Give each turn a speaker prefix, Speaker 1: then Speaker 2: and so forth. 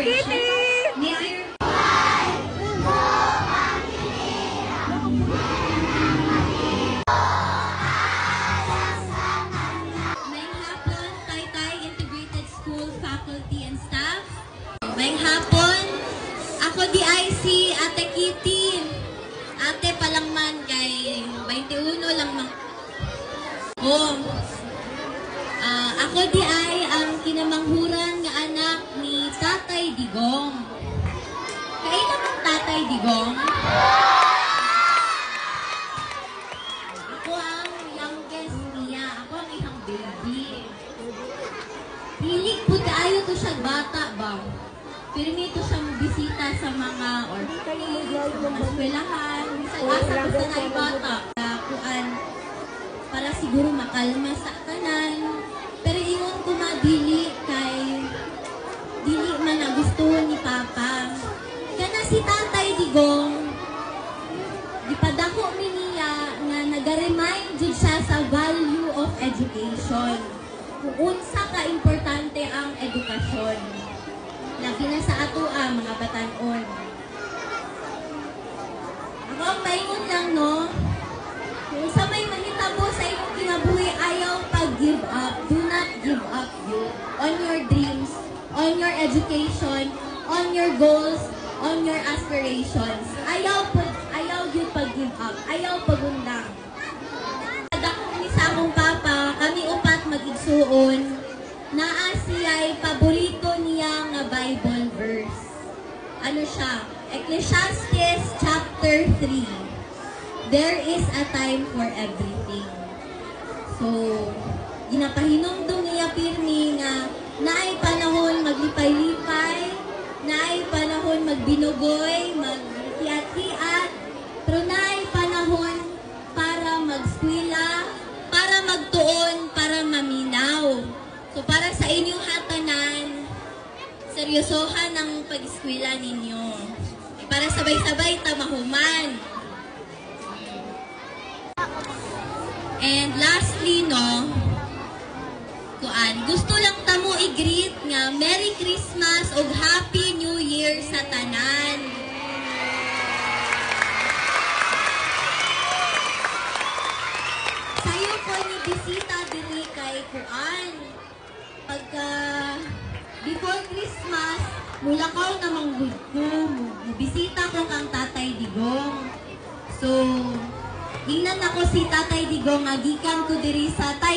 Speaker 1: celebration. May I... Ngayong hapon, Taytay Integrated School faculty and staff. Ngayong hapon, ako di ay si Ate Kitty. Ate pa lang man kay 21 lang man. Oh. Ako di ay ang kinamanghuran nga anak ni Tatay Digong. Kaya naman Tatay Digong. Ako ang youngest niya. Ako ang isang baby. Hilig po tayo to siya bata ba? Pero nito siyang bisita sa mga orphanage, sa mga eskwelahan. Asa ko sa naibata. Kuan, para siguro makalma sa kanan. Pero ingon ko madili kay dili man na gusto ni Papa. Kana si Tatay Digong, gipadako mi niya nga naga-remind jud siya sa value of education. Kung unsa ka importante ang edukasyon. Lagi na sa ato mga batan-on. Ako ang maingon lang, no? Kung sa may mahitabo sa iyong kinabuhi, ayaw pag-give up. Do not give up you on your dreams, on your education, on your goals, on your aspirations. Ayaw yun pag-give up. Ayaw pagundang. Dako ni sa akong papa, kami upat mag-igsuon. Naa siya'y paborito niya nga Bible verse. Ano siya? Ecclesiastes chapter 3. There is a time for everything. So, ginapahinumdum niya pirmi nga naay panahon maglipay-lipay, naay panahon magbinugoy, maghiat-hiat, pero naay panahon para magskwela, para magtuon, para maminaw. So, para sa inyong hatanan, seryosohan ang pag-eskwela ninyo. Para sabay-sabay tamahuman. And lastly, no, gusto lang tamo i-greet nga Merry Christmas o Happy New Year sa tanan. Sayo po ni bisita diri kay Kuan. Pagka before Christmas, mulakaw namang good ko. Bisita ko kang Tatay Digong. So, ingnan ako si Tatay Digong, agikan ko diri sa